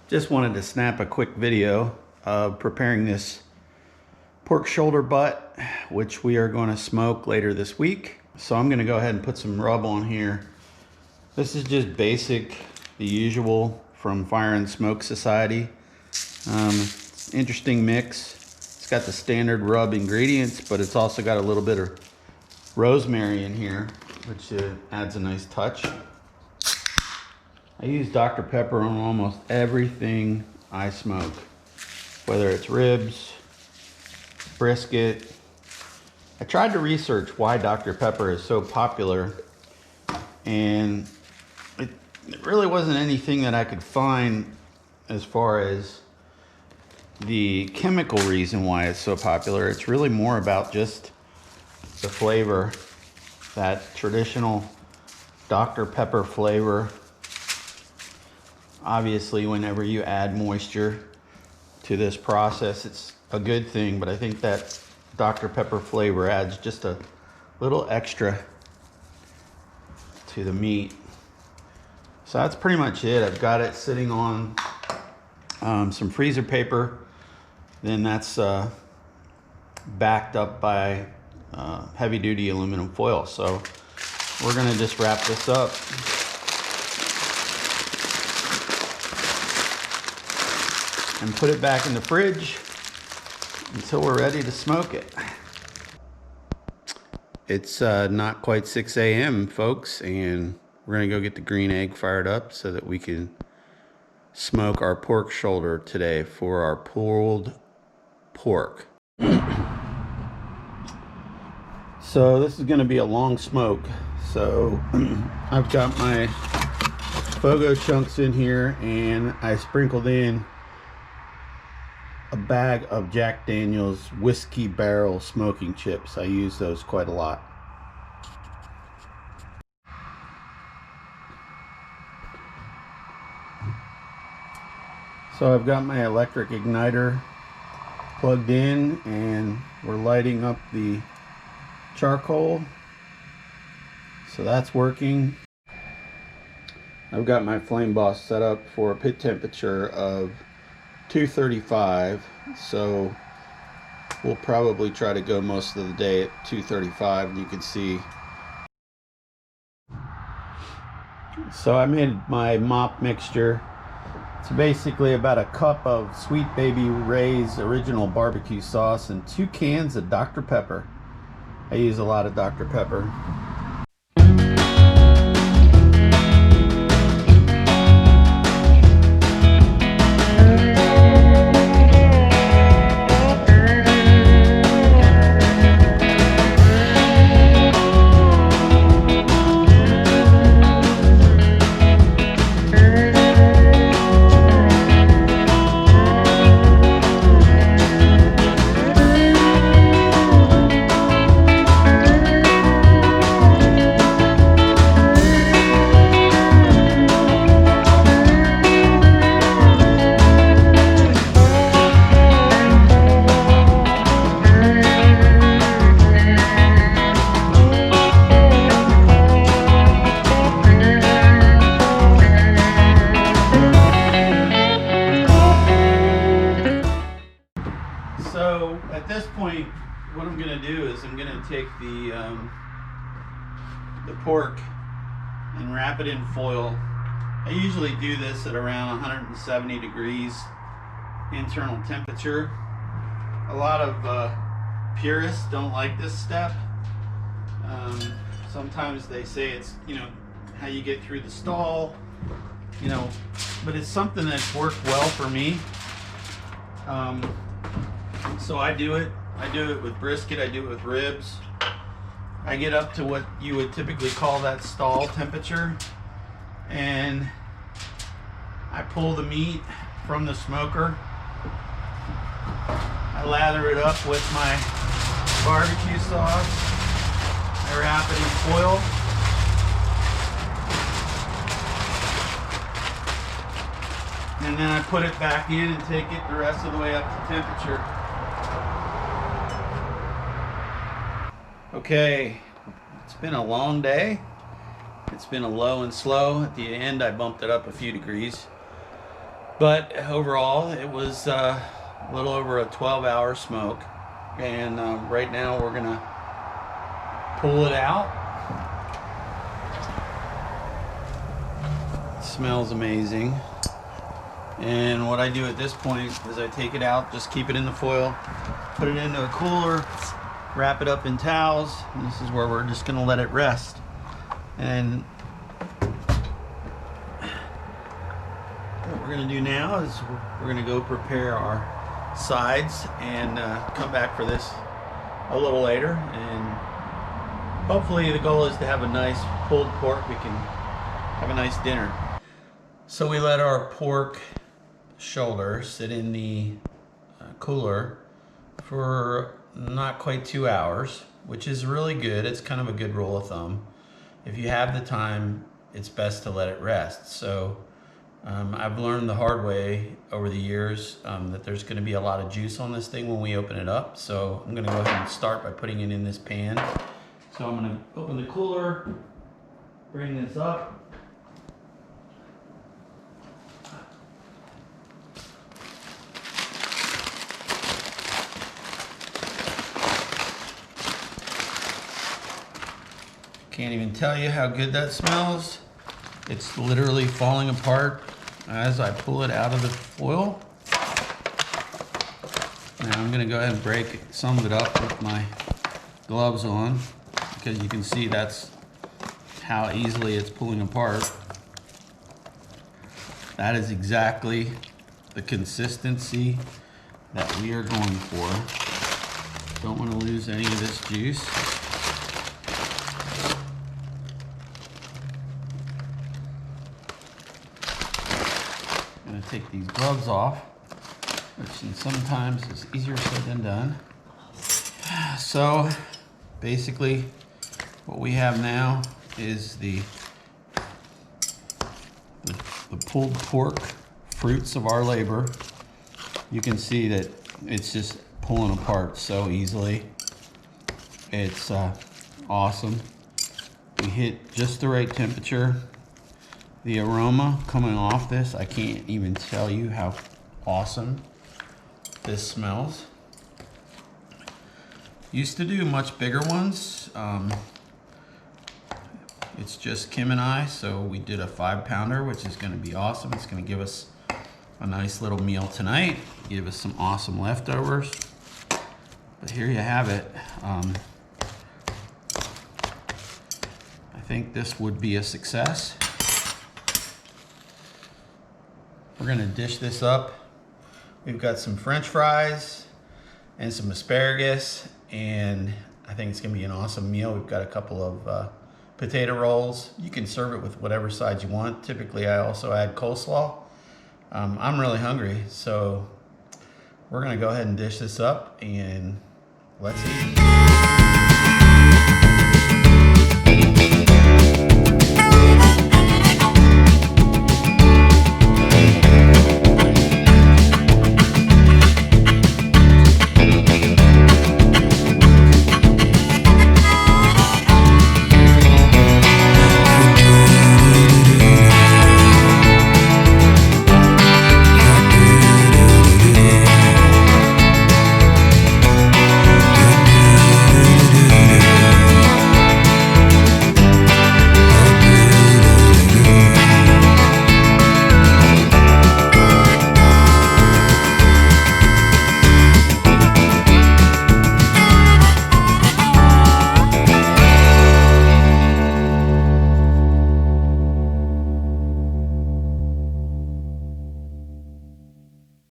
Just wanted to snap a quick video of preparing this pork shoulder butt, which we are going to smoke later this week. So I'm going to go ahead and put some rub on here. This is just basic, the usual from Fire and Smoke Society. Interesting mix. It's got the standard rub ingredients, but it's also got a little bit of rosemary in here, which adds a nice touch. I use Dr. Pepper on almost everything I smoke, whether it's ribs, brisket. I tried to research why Dr. Pepper is so popular, and it really wasn't anything that I could find as far as the chemical reason why it's so popular. It's really more about just the flavor, that traditional Dr. Pepper flavor. Obviously, whenever you add moisture to this process, it's a good thing, but I think that Dr. Pepper flavor adds just a little extra to the meat. So that's pretty much it. I've got it sitting on some freezer paper. Then that's backed up by heavy-duty aluminum foil. So we're gonna just wrap this up. And put it back in the fridge until we're ready to smoke it. It's not quite 6 a.m. folks, and we're gonna go get the green egg fired up so that we can smoke our pork shoulder today for our pulled pork. So this is gonna be a long smoke. So I've got my Fogo chunks in here, and I sprinkled in a bag of Jack Daniel's whiskey barrel smoking chips. I use those quite a lot. So I've got my electric igniter plugged in, and we're lighting up the charcoal. So that's working. I've got my flame boss set up for a pit temperature of 235, so we'll probably try to go most of the day at 235. You can see. So I made my mop mixture. It's basically about a cup of Sweet Baby Ray's original barbecue sauce and 2 cans of Dr. Pepper. I use a lot of Dr. Pepper. So at this point, what I'm going to do is I'm going to take the pork and wrap it in foil. I usually do this at around 170 degrees internal temperature. A lot of purists don't like this step. Sometimes they say it's, how you get through the stall, but it's something that's worked well for me. So I do it with brisket, I do it with ribs. I get up to what you would typically call that stall temperature, and I pull the meat from the smoker. I lather it up with my barbecue sauce. I wrap it in foil. And then I put it back in and take it the rest of the way up to temperature. Okay, it's been a long day. It's been a low and slow. At the end, I bumped it up a few degrees. But overall, it was a little over a 12-hour smoke. And right now we're gonna pull it out. It smells amazing. And what I do at this point is I take it out, just keep it in the foil, put it into a cooler, wrap it up in towels, and this is where we're just gonna let it rest. And what we're gonna do now is we're gonna go prepare our sides and come back for this a little later. And hopefully the goal is to have a nice pulled pork. We can have a nice dinner. So we let our pork shoulder sit in the cooler for not quite 2 hours, which is really good. It's kind of a good rule of thumb. If you have the time, it's best to let it rest. So I've learned the hard way over the years that there's going to be a lot of juice on this thing when we open it up. So I'm going to go ahead and start by putting it in this pan. So I'm going to open the cooler, bring this up. Can't even tell you how good that smells. It's literally falling apart as I pull it out of the foil. Now I'm gonna go ahead and break some of it up with my gloves on, because you can see that's how easily it's pulling apart. That is exactly the consistency that we are going for. Don't want to lose any of this juice. I'm going to take these gloves off, which sometimes is easier said than done. So basically what we have now is the pulled pork, fruits of our labor. You can see that it's just pulling apart so easily. It's awesome. We hit just the right temperature. The aroma coming off this, I can't even tell you how awesome this smells. Used to do much bigger ones. It's just Kim and I, so we did a 5-pounder, which is going to be awesome. It's going to give us a nice little meal tonight, give us some awesome leftovers. But here you have it. I think this would be a success. We're going to dish this up. We've got some French fries and some asparagus, and I think it's going to be an awesome meal. We've got a couple of potato rolls. You can serve it with whatever sides you want. Typically, I also add coleslaw. I'm really hungry, so we're going to go ahead and dish this up, and let's eat.